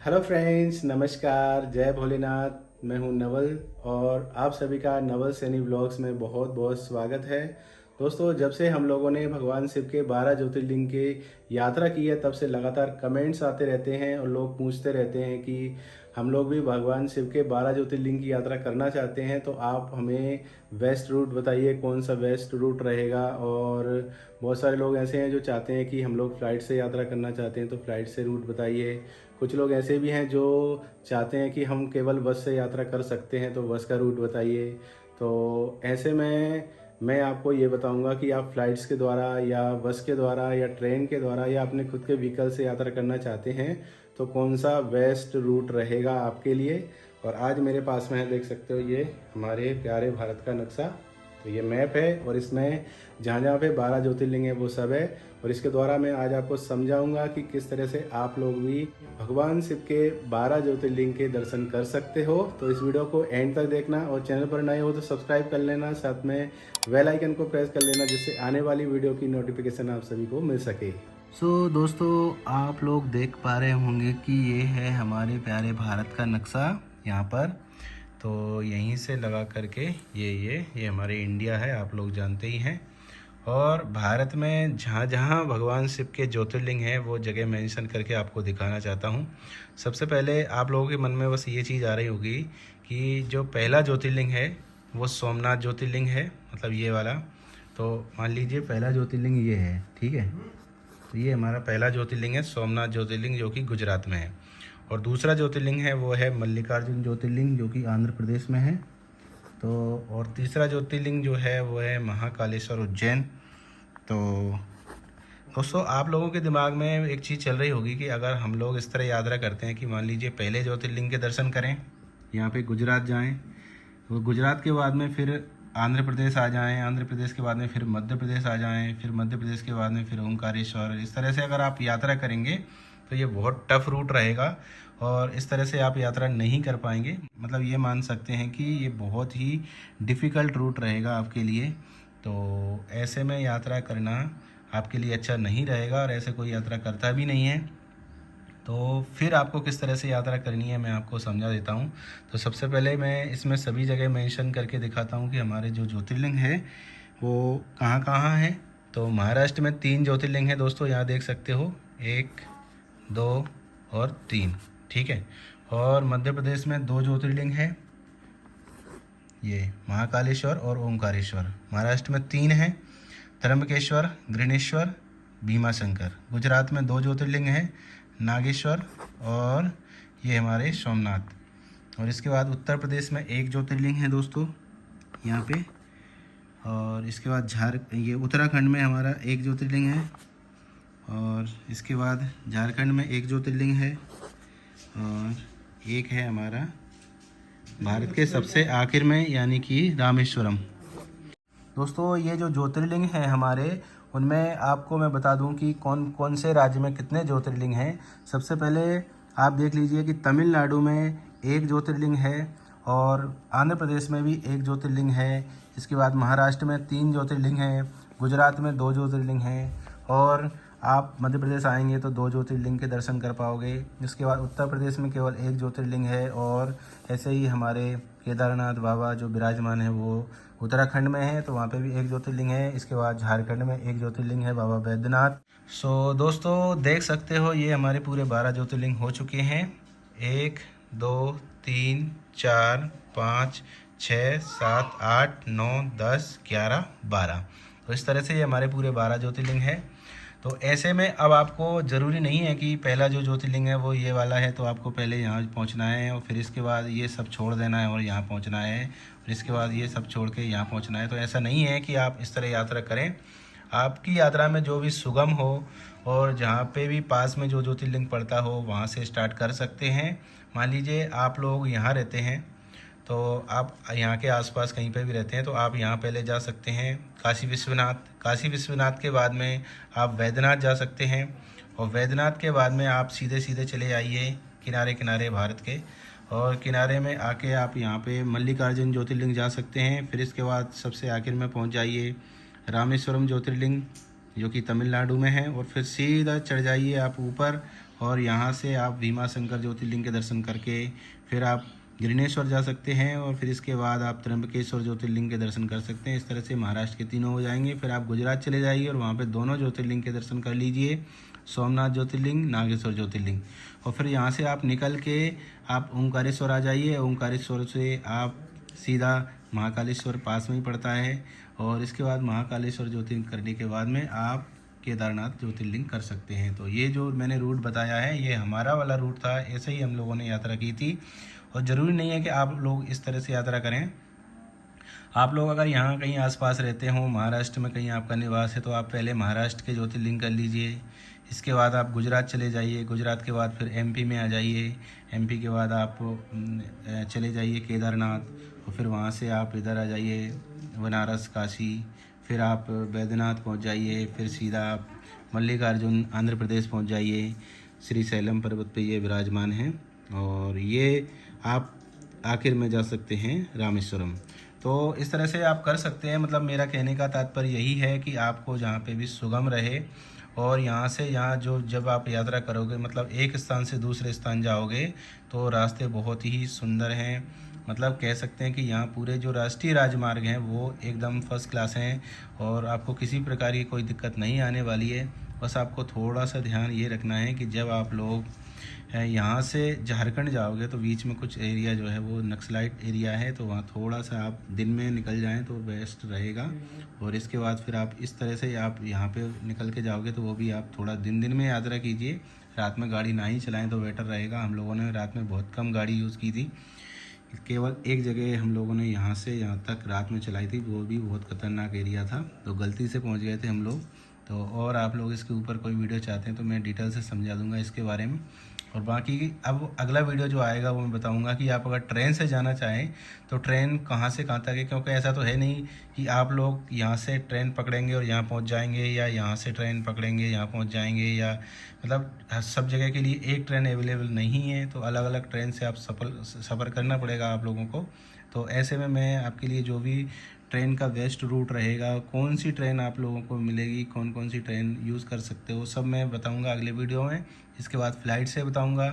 Hello friends, नमस्कार, जय भोलेनाथ। मैं हूं नवल और आप सभी का नवल सैनी व्लॉग्स में बहुत बहुत स्वागत है। दोस्तों, जब से हम लोगों ने भगवान शिव के 12 ज्योतिर्लिंग की यात्रा की है, तब से लगातार कमेंट्स आते रहते हैं और लोग पूछते रहते हैं कि हम लोग भी भगवान शिव के 12 ज्योतिर्लिंग की यात्रा करना चाहते हैं, तो आप हमें बेस्ट रूट बताइए, कौन सा बेस्ट रूट रहेगा। और बहुत सारे लोग ऐसे हैं जो चाहते हैं कि हम लोग फ़्लाइट से यात्रा करना चाहते हैं, तो फ़्लाइट से रूट बताइए। कुछ लोग ऐसे भी हैं जो चाहते हैं कि हम केवल बस से यात्रा कर सकते हैं, तो बस का रूट बताइए। तो ऐसे में मैं आपको ये बताऊंगा कि आप फ़्लाइट्स के द्वारा या बस के द्वारा या ट्रेन के द्वारा या अपने खुद के व्हीकल से यात्रा करना चाहते हैं, तो कौन सा बेस्ट रूट रहेगा आपके लिए। और आज मेरे पास में है, देख सकते हो, ये हमारे प्यारे भारत का नक्शा। तो ये मैप है और इसमें जहाँ जहाँ पे 12 ज्योतिर्लिंग है वो सब है। और इसके द्वारा मैं आज आपको समझाऊंगा कि किस तरह से आप लोग भी भगवान शिव के 12 ज्योतिर्लिंग के दर्शन कर सकते हो। तो इस वीडियो को एंड तक देखना और चैनल पर नए हो तो सब्सक्राइब कर लेना, साथ में बेल आइकन को प्रेस कर लेना, जिससे आने वाली वीडियो की नोटिफिकेशन आप सभी को मिल सके। दोस्तों, आप लोग देख पा रहे होंगे कि ये है हमारे प्यारे भारत का नक्शा यहाँ पर। तो यहीं से लगा करके ये हमारे इंडिया है, आप लोग जानते ही हैं। और भारत में जहाँ जहाँ भगवान शिव के ज्योतिर्लिंग हैं वो जगह मेंशन करके आपको दिखाना चाहता हूँ। सबसे पहले आप लोगों के मन में बस ये चीज़ आ रही होगी कि जो पहला ज्योतिर्लिंग है वो सोमनाथ ज्योतिर्लिंग है, मतलब ये वाला। तो मान लीजिए पहला ज्योतिर्लिंग ये है, ठीक है। तो ये हमारा पहला ज्योतिर्लिंग है सोमनाथ ज्योतिर्लिंग, जो कि गुजरात में है। और दूसरा ज्योतिर्लिंग है वो है मल्लिकार्जुन ज्योतिर्लिंग, जो कि आंध्र प्रदेश में है। तो और तीसरा ज्योतिर्लिंग जो है वो है महाकालेश्वर उज्जैन। तो दोस्तों, आप लोगों के दिमाग में एक चीज़ चल रही होगी कि अगर हम लोग इस तरह यात्रा करते हैं कि मान लीजिए पहले ज्योतिर्लिंग के दर्शन करें, यहाँ पे गुजरात जाएं, तो गुजरात के बाद में फिर आंध्र प्रदेश आ जाएं, आंध्र प्रदेश के बाद में फिर मध्य प्रदेश आ जाएं, फिर मध्य प्रदेश के बाद में फिर ओंकारेश्वर, इस तरह से अगर आप यात्रा करेंगे तो ये बहुत टफ रूट रहेगा और इस तरह से आप यात्रा नहीं कर पाएंगे। मतलब ये मान सकते हैं कि ये बहुत ही डिफ़िकल्ट रूट रहेगा आपके लिए। तो ऐसे में यात्रा करना आपके लिए अच्छा नहीं रहेगा और ऐसे कोई यात्रा करता भी नहीं है। तो फिर आपको किस तरह से यात्रा करनी है मैं आपको समझा देता हूँ। तो सबसे पहले मैं इसमें सभी जगह मेंशन करके दिखाता हूँ कि हमारे जो ज्योतिर्लिंग है वो कहाँ कहाँ है। तो महाराष्ट्र में 3 ज्योतिर्लिंग हैं दोस्तों, यहाँ देख सकते हो, 1, 2 और 3, ठीक है। और मध्य प्रदेश में 2 ज्योतिर्लिंग हैं, ये महाकालेश्वर और ओंकारेश्वर। महाराष्ट्र में 3 हैं, त्र्यंबकेश्वर, गृहणेश्वर, भीमाशंकर। गुजरात में 2 ज्योतिर्लिंग हैं, नागेश्वर और ये हमारे सोमनाथ। और इसके बाद उत्तर प्रदेश में 1 ज्योतिर्लिंग है दोस्तों, यहाँ पे। और इसके बाद ये उत्तराखंड में हमारा 1 ज्योतिर्लिंग है। और इसके बाद झारखंड में 1 ज्योतिर्लिंग है। और एक है हमारा भारत के सबसे आखिर में, यानी कि रामेश्वरम। दोस्तों, ये जो ज्योतिर्लिंग हैं हमारे, उनमें आपको मैं बता दूं कि कौन कौन से राज्य में कितने ज्योतिर्लिंग हैं। सबसे पहले आप देख लीजिए कि तमिलनाडु में 1 ज्योतिर्लिंग है और आंध्र प्रदेश में भी 1 ज्योतिर्लिंग है। इसके बाद महाराष्ट्र में 3 ज्योतिर्लिंग हैं, गुजरात में 2 ज्योतिर्लिंग हैं और आप मध्य प्रदेश आएंगे तो 2 ज्योतिर्लिंग के दर्शन कर पाओगे। इसके बाद उत्तर प्रदेश में केवल 1 ज्योतिर्लिंग है। और ऐसे ही हमारे केदारनाथ बाबा जो विराजमान है वो उत्तराखंड में है, तो वहाँ पे भी 1 ज्योतिर्लिंग है। इसके बाद झारखंड में 1 ज्योतिर्लिंग है, बाबा बैद्यनाथ। दोस्तों, देख सकते हो ये हमारे पूरे 12 ज्योतिर्लिंग हो चुके हैं। 1, 2, 3, 4, 5, 6, 7, 8, 9, 10, 11, 12। तो इस तरह से ये हमारे पूरे 12 ज्योतिर्लिंग है। तो ऐसे में अब आपको ज़रूरी नहीं है कि पहला जो ज्योतिर्लिंग है वो ये वाला है तो आपको पहले यहाँ पहुँचना है और फिर इसके बाद ये सब छोड़ देना है और यहाँ पहुँचना है, और इसके बाद ये सब छोड़ के यहाँ पहुँचना है। तो ऐसा नहीं है कि आप इस तरह यात्रा करें। आपकी यात्रा में जो भी सुगम हो और जहाँ पे भी पास में जो ज्योतिर्लिंग पड़ता हो वहाँ से स्टार्ट कर सकते हैं। मान लीजिए आप लोग यहाँ रहते हैं, तो आप यहाँ के आसपास कहीं पे भी रहते हैं तो आप यहाँ पहले जा सकते हैं काशी विश्वनाथ। काशी विश्वनाथ के बाद में आप वैद्यनाथ जा सकते हैं और वैद्यनाथ के बाद में आप सीधे सीधे चले आइए किनारे किनारे भारत के, और किनारे में आके आप यहाँ पे मल्लिकार्जुन ज्योतिर्लिंग जा सकते हैं। फिर इसके बाद सबसे आखिर में पहुँच जाइए रामेश्वरम ज्योतिर्लिंग, जो कि तमिलनाडु में है, और फिर सीधा चढ़ जाइए आप ऊपर और यहाँ से आप भीमा शंकर ज्योतिर्लिंग के दर्शन करके फिर आप गिरनेश्वर जा सकते हैं और फिर इसके बाद आप त्र्यंबकेश्वर ज्योतिर्लिंग के दर्शन कर सकते हैं। इस तरह से महाराष्ट्र के तीनों हो जाएंगे। फिर आप गुजरात चले जाइए और वहाँ पे दोनों ज्योतिर्लिंग के दर्शन कर लीजिए, सोमनाथ ज्योतिर्लिंग, नागेश्वर ज्योतिर्लिंग। और फिर यहाँ से आप निकल के आप ओंकारेश्वर आ जाइए। ओंकारेश्वर से आप सीधा महाकालेश्वर पास में ही पड़ता है और इसके बाद महाकालेश्वर ज्योतिर्लिंग करने के बाद में आप केदारनाथ ज्योतिर्लिंग कर सकते हैं। तो ये जो मैंने रूट बताया है ये हमारा वाला रूट था, ऐसे ही हम लोगों ने यात्रा की थी। और ज़रूरी नहीं है कि आप लोग इस तरह से यात्रा करें। आप लोग अगर यहाँ कहीं आसपास रहते हो, महाराष्ट्र में कहीं आपका निवास है, तो आप पहले महाराष्ट्र के ज्योतिर्लिंग कर लीजिए। इसके बाद आप गुजरात चले जाइए, गुजरात के बाद फिर एमपी में आ जाइए, एमपी के बाद आप चले जाइए केदारनाथ और फिर वहाँ से आप इधर आ जाइए बनारस, काशी, फिर आप बैद्यनाथ पहुँच जाइए, फिर सीधा आप मल्लिकार्जुन आंध्र प्रदेश पहुँच जाइए। श्री शैलम पर्वत पे ये विराजमान हैं और ये आप आखिर में जा सकते हैं रामेश्वरम। तो इस तरह से आप कर सकते हैं। मतलब मेरा कहने का तात्पर्य यही है कि आपको जहाँ पे भी सुगम रहे और यहाँ से यहाँ जो जब आप यात्रा करोगे, मतलब एक स्थान से दूसरे स्थान जाओगे तो रास्ते बहुत ही सुंदर हैं। मतलब कह सकते हैं कि यहाँ पूरे जो राष्ट्रीय राजमार्ग हैं वो एकदम फर्स्ट क्लास हैं और आपको किसी प्रकार की कोई दिक्कत नहीं आने वाली है। बस आपको थोड़ा सा ध्यान ये रखना है कि जब आप लोग यहाँ से झारखंड जाओगे तो बीच में कुछ एरिया जो है वो नक्सलाइट एरिया है, तो वहाँ थोड़ा सा आप दिन में निकल जाएं तो बेस्ट रहेगा। और इसके बाद फिर आप इस तरह से आप यहाँ पे निकल के जाओगे तो वो भी आप थोड़ा दिन में यात्रा कीजिए। रात में गाड़ी ना ही चलाएं तो बेटर रहेगा। हम लोगों ने रात में बहुत कम गाड़ी यूज़ की थी, केवल एक जगह हम लोगों ने यहाँ से यहाँ तक रात में चलाई थी, वो भी बहुत ख़तरनाक एरिया था, तो गलती से पहुँच गए थे हम लोग। तो और आप लोग इसके ऊपर कोई वीडियो चाहते हैं तो मैं डिटेल से समझा दूंगा इसके बारे में। और बाकी अब अगला वीडियो जो आएगा वो मैं बताऊंगा कि आप अगर ट्रेन से जाना चाहें तो ट्रेन कहाँ से कहाँ तक है, क्योंकि ऐसा तो है नहीं कि आप लोग यहाँ से ट्रेन पकड़ेंगे और यहाँ पहुँच जाएंगे या यहाँ से ट्रेन पकड़ेंगे यहाँ पहुँच जाएंगे, या मतलब सब जगह के लिए एक ट्रेन अवेलेबल नहीं है। तो अलग अलग ट्रेन से आप सफ़र करना पड़ेगा आप लोगों को। तो ऐसे में मैं आपके लिए जो भी ट्रेन का बेस्ट रूट रहेगा, कौन सी ट्रेन आप लोगों को मिलेगी, कौन कौन सी ट्रेन यूज़ कर सकते हो, सब मैं बताऊंगा अगले वीडियो में। इसके बाद फ़्लाइट से बताऊंगा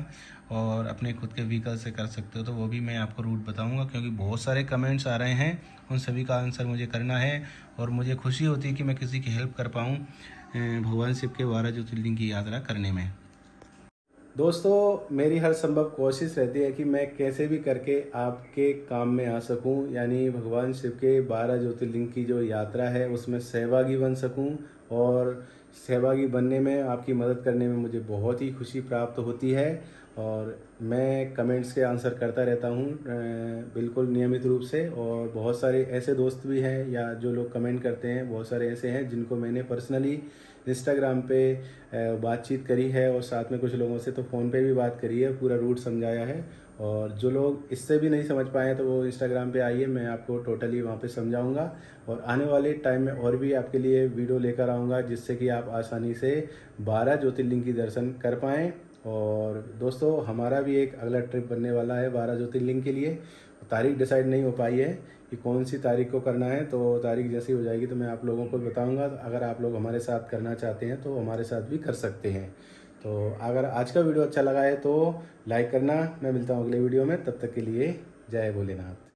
और अपने खुद के व्हीकल से कर सकते हो तो वो भी मैं आपको रूट बताऊंगा, क्योंकि बहुत सारे कमेंट्स आ रहे हैं, उन सभी का आंसर मुझे करना है। और मुझे खुशी होती है कि मैं किसी की हेल्प कर पाऊँ भगवान शिव के 12 ज्योतिर्लिंग की यात्रा करने में। दोस्तों, मेरी हर संभव कोशिश रहती है कि मैं कैसे भी करके आपके काम में आ सकूं, यानी भगवान शिव के 12 ज्योतिर्लिंग की जो यात्रा है उसमें सहभागी बन सकूं। और सहभागी बनने में, आपकी मदद करने में मुझे बहुत ही खुशी प्राप्त होती है। और मैं कमेंट्स के आंसर करता रहता हूं बिल्कुल नियमित रूप से। और बहुत सारे ऐसे दोस्त भी हैं या जो लोग कमेंट करते हैं, बहुत सारे ऐसे हैं जिनको मैंने पर्सनली इंस्टाग्राम पे बातचीत करी है और साथ में कुछ लोगों से तो फ़ोन पे भी बात करी है, पूरा रूट समझाया है। और जो लोग इससे भी नहीं समझ पाए तो वो इंस्टाग्राम पे आइए, मैं आपको टोटली वहाँ पे समझाऊंगा। और आने वाले टाइम में और भी आपके लिए वीडियो लेकर आऊँगा जिससे कि आप आसानी से 12 ज्योतिर्लिंग की दर्शन कर पाएँ। और दोस्तों, हमारा भी एक अगला ट्रिप बनने वाला है 12 ज्योतिर्लिंग के लिए। तारीख डिसाइड नहीं हो पाई है कि कौन सी तारीख को करना है, तो तारीख जैसी हो जाएगी तो मैं आप लोगों को बताऊंगा। अगर आप लोग हमारे साथ करना चाहते हैं तो हमारे साथ भी कर सकते हैं। तो अगर आज का वीडियो अच्छा लगा है तो लाइक करना। मैं मिलता हूँ अगले वीडियो में, तब तक के लिए जय भोलेनाथ।